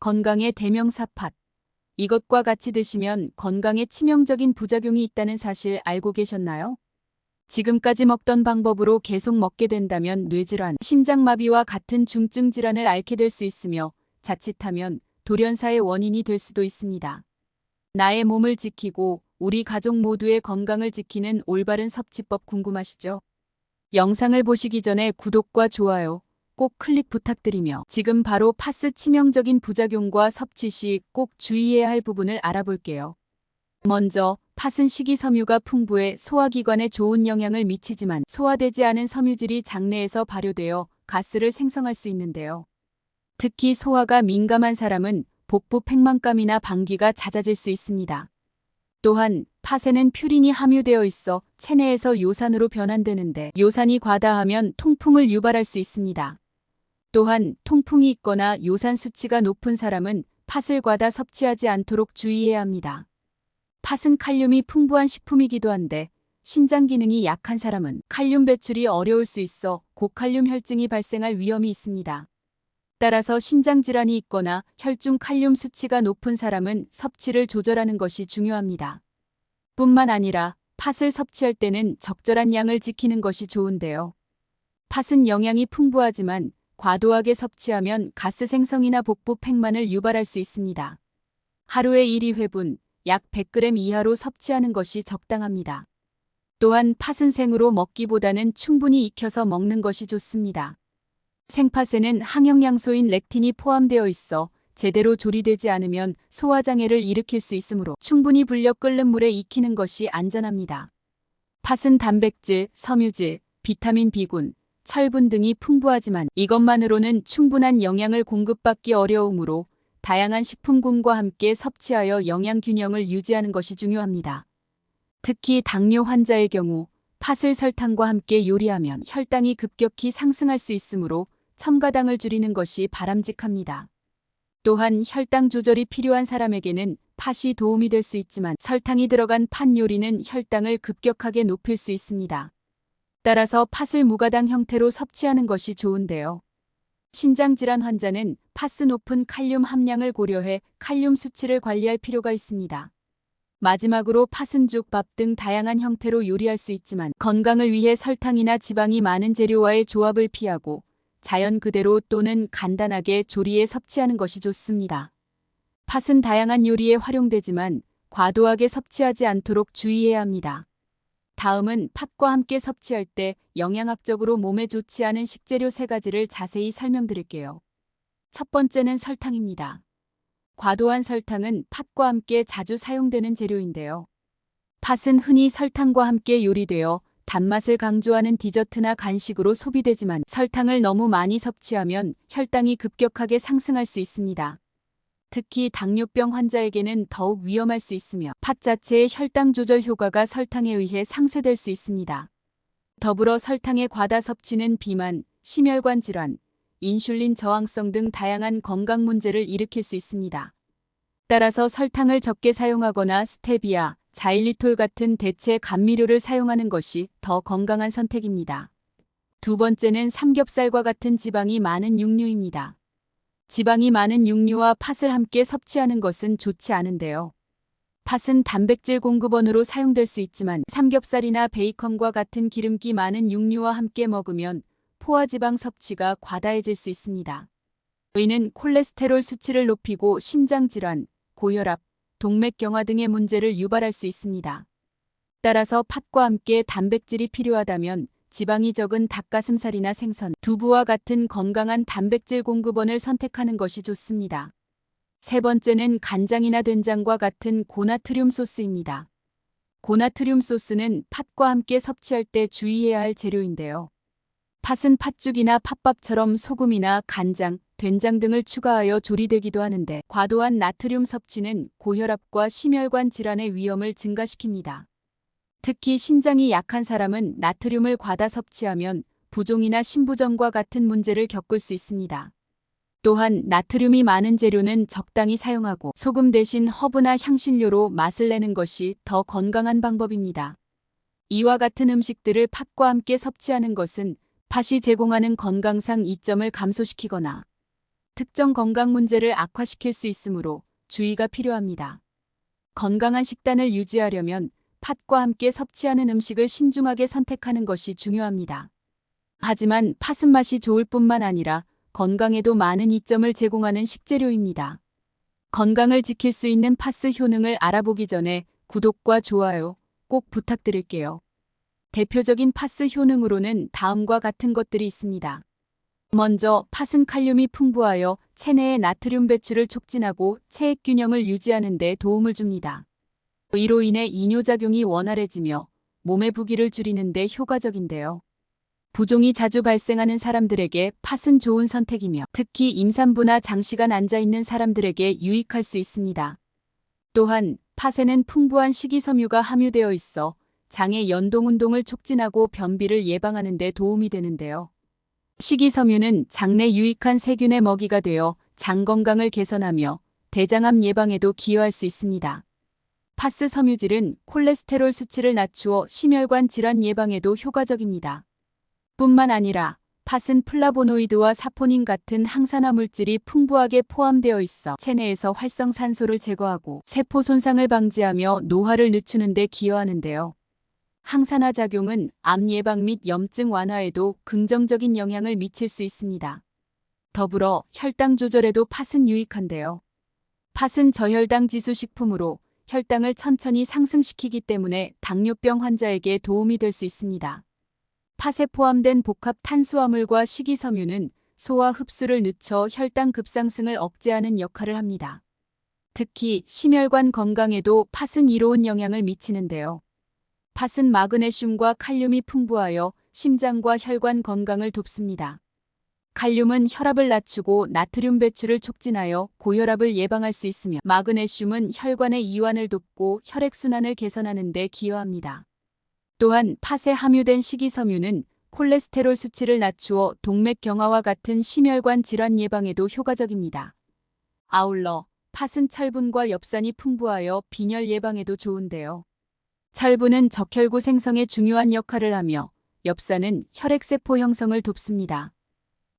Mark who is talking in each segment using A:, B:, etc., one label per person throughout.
A: 건강의 대명사 팥. 이것과 같이 드시면 건강에 치명적인 부작용이 있다는 사실 알고 계셨나요? 지금까지 먹던 방법으로 계속 먹게 된다면 뇌질환, 심장마비와 같은 중증 질환을 앓게 될 수 있으며 자칫하면 돌연사의 원인이 될 수도 있습니다. 나의 몸을 지키고 우리 가족 모두의 건강을 지키는 올바른 섭취법 궁금하시죠? 영상을 보시기 전에 구독과 좋아요 꼭 클릭 부탁드리며 지금 바로 팥의 치명적인 부작용과 섭취 시 꼭 주의해야 할 부분을 알아볼게요. 먼저 팥은 식이섬유가 풍부해 소화기관에 좋은 영향을 미치지만 소화되지 않은 섬유질이 장내에서 발효되어 가스를 생성할 수 있는데요. 특히 소화가 민감한 사람은 복부 팽만감이나 방귀가 잦아질 수 있습니다. 또한 팥에는 퓨린이 함유되어 있어 체내에서 요산으로 변환되는데 요산이 과다하면 통풍을 유발할 수 있습니다. 또한 통풍이 있거나 요산 수치가 높은 사람은 팥을 과다 섭취하지 않도록 주의해야 합니다. 팥은 칼륨이 풍부한 식품이기도 한데 신장 기능이 약한 사람은 칼륨 배출이 어려울 수 있어 고칼륨 혈증이 발생할 위험이 있습니다. 따라서 신장 질환이 있거나 혈중 칼륨 수치가 높은 사람은 섭취를 조절하는 것이 중요합니다. 뿐만 아니라 팥을 섭취할 때는 적절한 양을 지키는 것이 좋은데요. 팥은 영양이 풍부하지만 과도하게 섭취하면 가스 생성이나 복부 팽만을 유발할 수 있습니다. 하루에 1~2회분, 약 100g 이하로 섭취하는 것이 적당합니다. 또한 팥은 생으로 먹기보다는 충분히 익혀서 먹는 것이 좋습니다. 생팥에는 항영양소인 렉틴이 포함되어 있어 제대로 조리되지 않으면 소화장애를 일으킬 수 있으므로 충분히 불려 끓는 물에 익히는 것이 안전합니다. 팥은 단백질, 섬유질, 비타민 B군, 철분 등이 풍부하지만 이것만으로는 충분한 영양을 공급받기 어려우므로 다양한 식품군과 함께 섭취하여 영양 균형을 유지하는 것이 중요합니다. 특히 당뇨 환자의 경우 팥을 설탕과 함께 요리하면 혈당이 급격히 상승할 수 있으므로 첨가당을 줄이는 것이 바람직합니다. 또한 혈당 조절이 필요한 사람에게는 팥이 도움이 될 수 있지만 설탕이 들어간 팥 요리는 혈당을 급격하게 높일 수 있습니다. 따라서 팥을 무가당 형태로 섭취하는 것이 좋은데요. 신장질환 환자는 팥의 높은 칼륨 함량을 고려해 칼륨 수치를 관리할 필요가 있습니다. 마지막으로 팥은 죽, 밥 등 다양한 형태로 요리할 수 있지만 건강을 위해 설탕이나 지방이 많은 재료와의 조합을 피하고 자연 그대로 또는 간단하게 조리해 섭취하는 것이 좋습니다. 팥은 다양한 요리에 활용되지만 과도하게 섭취하지 않도록 주의해야 합니다. 다음은 팥과 함께 섭취할 때 영양학적으로 몸에 좋지 않은 식재료 3가지를 자세히 설명드릴게요. 첫 번째는 설탕입니다. 과도한 설탕은 팥과 함께 자주 사용되는 재료인데요. 팥은 흔히 설탕과 함께 요리되어 단맛을 강조하는 디저트나 간식으로 소비되지만 설탕을 너무 많이 섭취하면 혈당이 급격하게 상승할 수 있습니다. 특히 당뇨병 환자에게는 더욱 위험할 수 있으며 팥 자체의 혈당 조절 효과가 설탕에 의해 상쇄될 수 있습니다. 더불어 설탕의 과다 섭취는 비만, 심혈관 질환, 인슐린 저항성 등 다양한 건강 문제를 일으킬 수 있습니다. 따라서 설탕을 적게 사용하거나 스테비아, 자일리톨 같은 대체 감미료를 사용하는 것이 더 건강한 선택입니다. 두 번째는 삼겹살과 같은 지방이 많은 육류입니다. 지방이 많은 육류와 팥을 함께 섭취하는 것은 좋지 않은데요. 팥은 단백질 공급원으로 사용될 수 있지만 삼겹살이나 베이컨과 같은 기름기 많은 육류와 함께 먹으면 포화지방 섭취가 과다해질 수 있습니다. 이는 콜레스테롤 수치를 높이고 심장질환, 고혈압, 동맥경화 등의 문제를 유발할 수 있습니다. 따라서 팥과 함께 단백질이 필요하다면 지방이 적은 닭가슴살이나 생선, 두부와 같은 건강한 단백질 공급원을 선택하는 것이 좋습니다. 세 번째는 간장이나 된장과 같은 고나트륨 소스입니다. 고나트륨 소스는 팥과 함께 섭취할 때 주의해야 할 재료인데요. 팥은 팥죽이나 팥밥처럼 소금이나 간장, 된장 등을 추가하여 조리되기도 하는데 과도한 나트륨 섭취는 고혈압과 심혈관 질환의 위험을 증가시킵니다. 특히 신장이 약한 사람은 나트륨을 과다 섭취하면 부종이나 심부전과 같은 문제를 겪을 수 있습니다. 또한 나트륨이 많은 재료는 적당히 사용하고 소금 대신 허브나 향신료로 맛을 내는 것이 더 건강한 방법입니다. 이와 같은 음식들을 팥과 함께 섭취하는 것은 팥이 제공하는 건강상 이점을 감소시키거나 특정 건강 문제를 악화시킬 수 있으므로 주의가 필요합니다. 건강한 식단을 유지하려면 팥과 함께 섭취하는 음식을 신중하게 선택하는 것이 중요합니다. 하지만 팥은 맛이 좋을 뿐만 아니라 건강에도 많은 이점을 제공하는 식재료입니다. 건강을 지킬 수 있는 팥의 효능을 알아보기 전에 구독과 좋아요 꼭 부탁드릴게요. 대표적인 팥의 효능으로는 다음과 같은 것들이 있습니다. 먼저 팥은 칼륨이 풍부하여 체내의 나트륨 배출을 촉진하고 체액 균형을 유지하는 데 도움을 줍니다. 이로 인해 이뇨작용이 원활해지며 몸의 부기를 줄이는 데 효과적인데요. 부종이 자주 발생하는 사람들에게 팥은 좋은 선택이며 특히 임산부나 장시간 앉아있는 사람들에게 유익할 수 있습니다. 또한 팥에는 풍부한 식이섬유가 함유되어 있어 장의 연동운동을 촉진하고 변비를 예방하는 데 도움이 되는데요. 식이섬유는 장내 유익한 세균의 먹이가 되어 장 건강을 개선하며 대장암 예방에도 기여할 수 있습니다. 팥의 섬유질은 콜레스테롤 수치를 낮추어 심혈관 질환 예방에도 효과적입니다. 뿐만 아니라 팥은 플라보노이드와 사포닌 같은 항산화 물질이 풍부하게 포함되어 있어 체내에서 활성산소를 제거하고 세포 손상을 방지하며 노화를 늦추는 데 기여하는데요. 항산화 작용은 암 예방 및 염증 완화에도 긍정적인 영향을 미칠 수 있습니다. 더불어 혈당 조절에도 팥은 유익한데요. 팥은 저혈당 지수 식품으로 혈당을 천천히 상승시키기 때문에 당뇨병 환자에게 도움이 될 수 있습니다. 팥에 포함된 복합 탄수화물과 식이섬유는 소화 흡수를 늦춰 혈당 급상승을 억제하는 역할을 합니다. 특히 심혈관 건강에도 팥은 이로운 영향을 미치는데요. 팥은 마그네슘과 칼륨이 풍부하여 심장과 혈관 건강을 돕습니다. 칼륨은 혈압을 낮추고 나트륨 배출을 촉진하여 고혈압을 예방할 수 있으며 마그네슘은 혈관의 이완을 돕고 혈액순환을 개선하는 데 기여합니다. 또한 팥에 함유된 식이섬유는 콜레스테롤 수치를 낮추어 동맥 경화와 같은 심혈관 질환 예방에도 효과적입니다. 아울러 팥은 철분과 엽산이 풍부하여 빈혈 예방에도 좋은데요. 철분은 적혈구 생성에 중요한 역할을 하며 엽산은 혈액세포 형성을 돕습니다.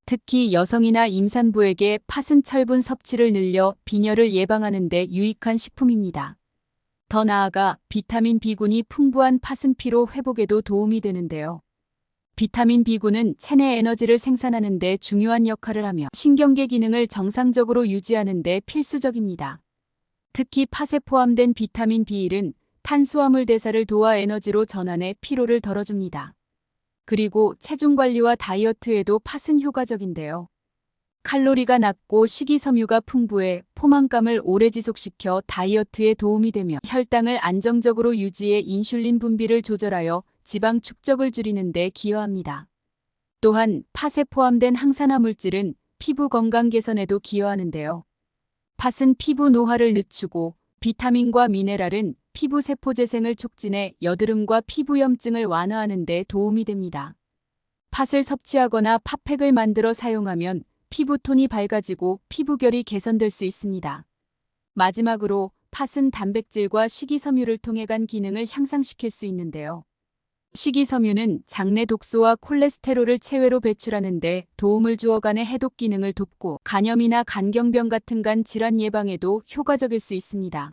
A: 특히 여성이나 임산부에게 팥은 철분 섭취를 늘려 빈혈을 예방하는 데 유익한 식품입니다. 더 나아가 비타민 B군이 풍부한 팥은 피로 회복에도 도움이 되는데요. 비타민 B군은 체내 에너지를 생산하는 데 중요한 역할을 하며 신경계 기능을 정상적으로 유지하는 데 필수적입니다. 특히 팥에 포함된 비타민 B1은 탄수화물 대사를 도와 에너지로 전환해 피로를 덜어줍니다. 그리고 체중 관리와 다이어트에도 팥은 효과적인데요. 칼로리가 낮고 식이섬유가 풍부해 포만감을 오래 지속시켜 다이어트에 도움이 되며 혈당을 안정적으로 유지해 인슐린 분비를 조절하여 지방 축적을 줄이는 데 기여합니다. 또한 팥에 포함된 항산화 물질은 피부 건강 개선에도 기여하는데요. 팥은 피부 노화를 늦추고 비타민과 미네랄은 피부 세포 재생을 촉진해 여드름과 피부염증을 완화하는 데 도움이 됩니다. 팥을 섭취하거나 팥팩을 만들어 사용하면 피부톤이 밝아지고 피부결이 개선될 수 있습니다. 마지막으로 팥은 단백질과 식이섬유를 통해 간 기능을 향상시킬 수 있는데요. 식이섬유는 장내 독소와 콜레스테롤을 체외로 배출하는 데 도움을 주어 간의 해독 기능을 돕고 간염이나 간경병 같은 간 질환 예방에도 효과적일 수 있습니다.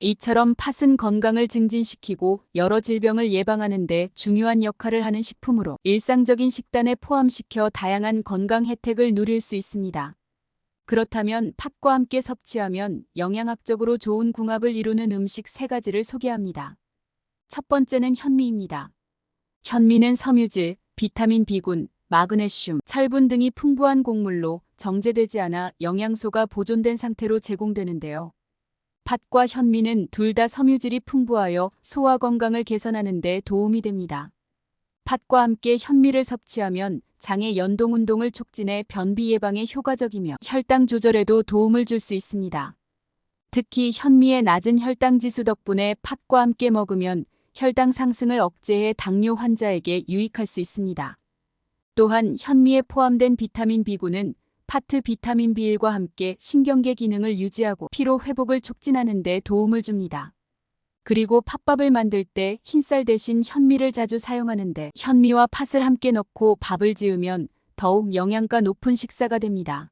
A: 이처럼 팥은 건강을 증진시키고 여러 질병을 예방하는 데 중요한 역할을 하는 식품으로 일상적인 식단에 포함시켜 다양한 건강 혜택을 누릴 수 있습니다. 그렇다면 팥과 함께 섭취하면 영양학적으로 좋은 궁합을 이루는 음식 3가지를 소개합니다. 첫 번째는 현미입니다. 현미는 섬유질, 비타민 B군, 마그네슘, 철분 등이 풍부한 곡물로 정제되지 않아 영양소가 보존된 상태로 제공되는데요. 팥과 현미는 둘 다 섬유질이 풍부하여 소화 건강을 개선하는 데 도움이 됩니다. 팥과 함께 현미를 섭취하면 장의 연동 운동을 촉진해 변비 예방에 효과적이며 혈당 조절에도 도움을 줄 수 있습니다. 특히 현미의 낮은 혈당 지수 덕분에 팥과 함께 먹으면 혈당 상승을 억제해 당뇨 환자에게 유익할 수 있습니다. 또한 현미에 포함된 비타민 B군은 파트 비타민 B1과 함께 신경계 기능을 유지하고 피로 회복을 촉진하는 데 도움을 줍니다. 그리고 팥밥을 만들 때 흰쌀 대신 현미를 자주 사용하는데 현미와 팥을 함께 넣고 밥을 지으면 더욱 영양가 높은 식사가 됩니다.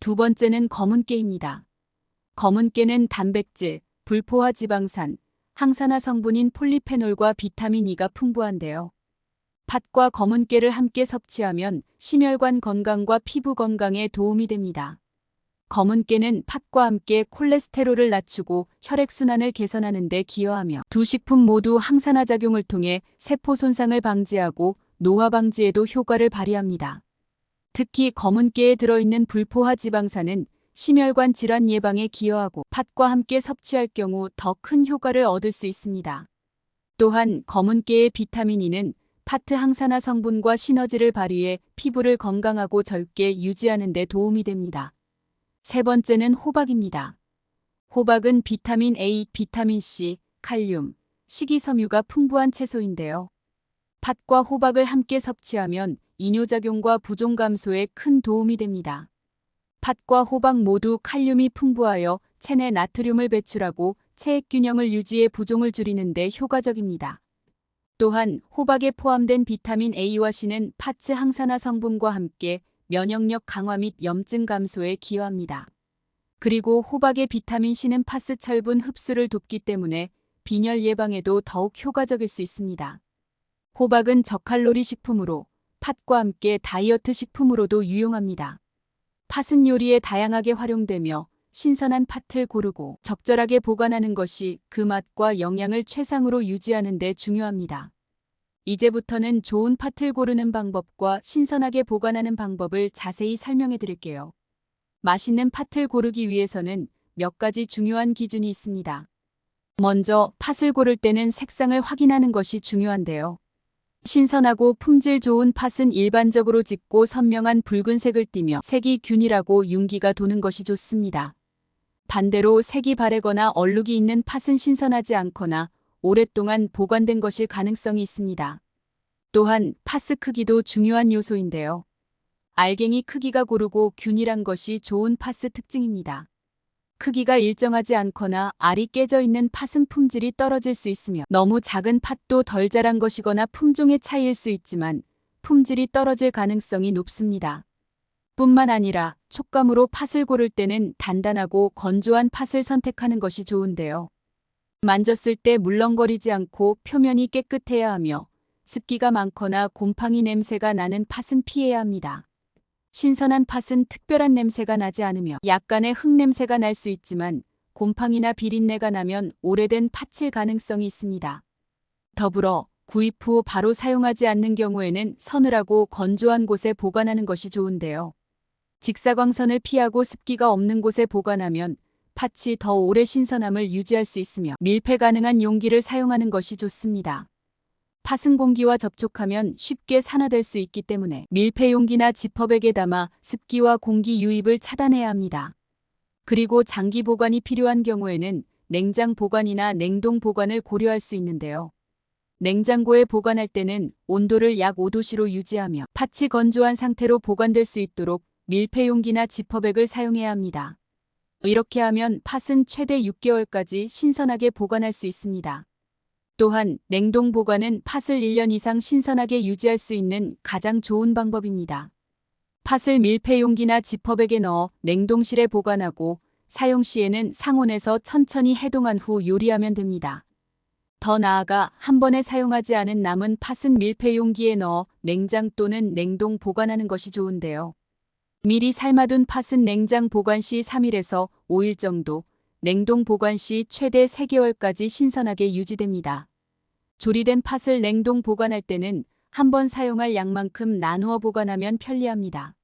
A: 두 번째는 검은깨입니다. 검은깨는 단백질, 불포화 지방산, 항산화 성분인 폴리페놀과 비타민 E가 풍부한데요. 팥과 검은깨를 함께 섭취하면 심혈관 건강과 피부 건강에 도움이 됩니다. 검은깨는 팥과 함께 콜레스테롤을 낮추고 혈액순환을 개선하는 데 기여하며 두 식품 모두 항산화 작용을 통해 세포 손상을 방지하고 노화 방지에도 효과를 발휘합니다. 특히 검은깨에 들어있는 불포화 지방산은 심혈관 질환 예방에 기여하고 팥과 함께 섭취할 경우 더 큰 효과를 얻을 수 있습니다. 또한 검은깨의 비타민 E는 파트 항산화 성분과 시너지를 발휘해 피부를 건강하고 젊게 유지하는 데 도움이 됩니다. 세 번째는 호박입니다. 호박은 비타민 A, 비타민 C, 칼륨, 식이섬유가 풍부한 채소인데요. 팥과 호박을 함께 섭취하면 이뇨작용과 부종 감소에 큰 도움이 됩니다. 팥과 호박 모두 칼륨이 풍부하여 체내 나트륨을 배출하고 체액 균형을 유지해 부종을 줄이는 데 효과적입니다. 또한 호박에 포함된 비타민 A와 C는 파츠 항산화 성분과 함께 면역력 강화 및 염증 감소에 기여합니다. 그리고 호박의 비타민 C는 파스 철분 흡수를 돕기 때문에 빈혈 예방에도 더욱 효과적일 수 있습니다. 호박은 저칼로리 식품으로 팥과 함께 다이어트 식품으로도 유용합니다. 팥은 요리에 다양하게 활용되며 신선한 팥을 고르고 적절하게 보관하는 것이 그 맛과 영양을 최상으로 유지하는 데 중요합니다. 이제부터는 좋은 팥을 고르는 방법과 신선하게 보관하는 방법을 자세히 설명해 드릴게요. 맛있는 팥을 고르기 위해서는 몇 가지 중요한 기준이 있습니다. 먼저 팥을 고를 때는 색상을 확인하는 것이 중요한데요. 신선하고 품질 좋은 팥은 일반적으로 짙고 선명한 붉은색을 띠며 색이 균일하고 윤기가 도는 것이 좋습니다. 반대로 색이 바래거나 얼룩이 있는 팥은 신선하지 않거나 오랫동안 보관된 것일 가능성이 있습니다. 또한 팥의 크기도 중요한 요소인데요. 알갱이 크기가 고르고 균일한 것이 좋은 팥의 특징입니다. 크기가 일정하지 않거나 알이 깨져 있는 팥은 품질이 떨어질 수 있으며 너무 작은 팥도 덜 자란 것이거나 품종의 차이일 수 있지만 품질이 떨어질 가능성이 높습니다. 뿐만 아니라 촉감으로 팥을 고를 때는 단단하고 건조한 팥을 선택하는 것이 좋은데요. 만졌을 때 물렁거리지 않고 표면이 깨끗해야 하며 습기가 많거나 곰팡이 냄새가 나는 팥은 피해야 합니다. 신선한 팥은 특별한 냄새가 나지 않으며 약간의 흙냄새가 날 수 있지만 곰팡이나 비린내가 나면 오래된 팥일 가능성이 있습니다. 더불어 구입 후 바로 사용하지 않는 경우에는 서늘하고 건조한 곳에 보관하는 것이 좋은데요. 직사광선을 피하고 습기가 없는 곳에 보관하면 팥이 더 오래 신선함을 유지할 수 있으며 밀폐 가능한 용기를 사용하는 것이 좋습니다. 팥은 공기와 접촉하면 쉽게 산화될 수 있기 때문에 밀폐 용기나 지퍼백에 담아 습기와 공기 유입을 차단해야 합니다. 그리고 장기 보관이 필요한 경우에는 냉장 보관이나 냉동 보관을 고려할 수 있는데요. 냉장고에 보관할 때는 온도를 약 5도씨로 유지하며 팥이 건조한 상태로 보관될 수 있도록 밀폐 용기나 지퍼백을 사용해야 합니다. 이렇게 하면 팥은 최대 6개월까지 신선하게 보관할 수 있습니다. 또한 냉동 보관은 팥을 1년 이상 신선하게 유지할 수 있는 가장 좋은 방법입니다. 팥을 밀폐 용기나 지퍼백에 넣어 냉동실에 보관하고 사용 시에는 상온에서 천천히 해동한 후 요리하면 됩니다. 더 나아가 한 번에 사용하지 않은 남은 팥은 밀폐 용기에 넣어 냉장 또는 냉동 보관하는 것이 좋은데요. 미리 삶아둔 팥은 냉장 보관 시 3일에서 5일 정도, 냉동 보관 시 최대 3개월까지 신선하게 유지됩니다. 조리된 팥을 냉동 보관할 때는 한 번 사용할 양만큼 나누어 보관하면 편리합니다.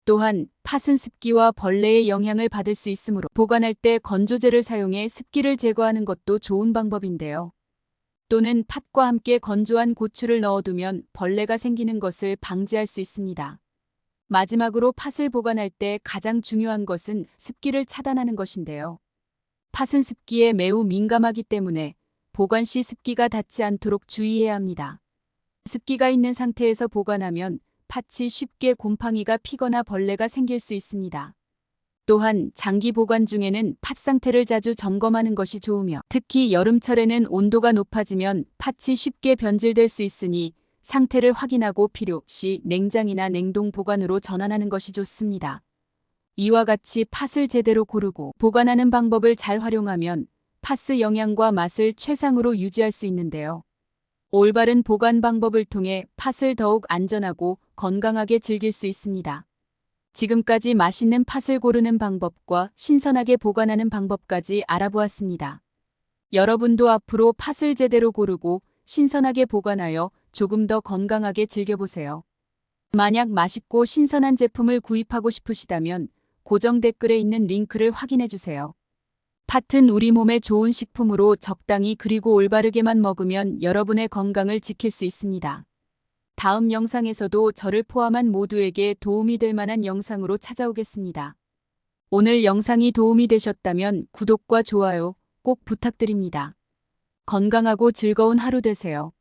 A: 또한 팥은 습기와 벌레의 영향을 받을 수 있으므로 보관할 때 건조제를 사용해 습기를 제거하는 것도 좋은 방법인데요. 또는 팥과 함께 건조한 고추를 넣어두면 벌레가 생기는 것을 방지할 수 있습니다. 마지막으로 팥을 보관할 때 가장 중요한 것은 습기를 차단하는 것인데요. 팥은 습기에 매우 민감하기 때문에 보관 시 습기가 닿지 않도록 주의해야 합니다. 습기가 있는 상태에서 보관하면 팥이 쉽게 곰팡이가 피거나 벌레가 생길 수 있습니다. 또한 장기 보관 중에는 팥 상태를 자주 점검하는 것이 좋으며 특히 여름철에는 온도가 높아지면 팥이 쉽게 변질될 수 있으니 상태를 확인하고 필요 시 냉장이나 냉동 보관으로 전환하는 것이 좋습니다. 이와 같이 팥을 제대로 고르고 보관하는 방법을 잘 활용하면 팥의 영양과 맛을 최상으로 유지할 수 있는데요. 올바른 보관 방법을 통해 팥을 더욱 안전하고 건강하게 즐길 수 있습니다. 지금까지 맛있는 팥을 고르는 방법과 신선하게 보관하는 방법까지 알아보았습니다. 여러분도 앞으로 팥을 제대로 고르고 신선하게 보관하여 조금 더 건강하게 즐겨보세요. 만약 맛있고 신선한 제품을 구입하고 싶으시다면 고정 댓글에 있는 링크를 확인해주세요. 팥은 우리 몸에 좋은 식품으로 적당히 그리고 올바르게만 먹으면 여러분의 건강을 지킬 수 있습니다. 다음 영상에서도 저를 포함한 모두에게 도움이 될 만한 영상으로 찾아오겠습니다. 오늘 영상이 도움이 되셨다면 구독과 좋아요 꼭 부탁드립니다. 건강하고 즐거운 하루 되세요.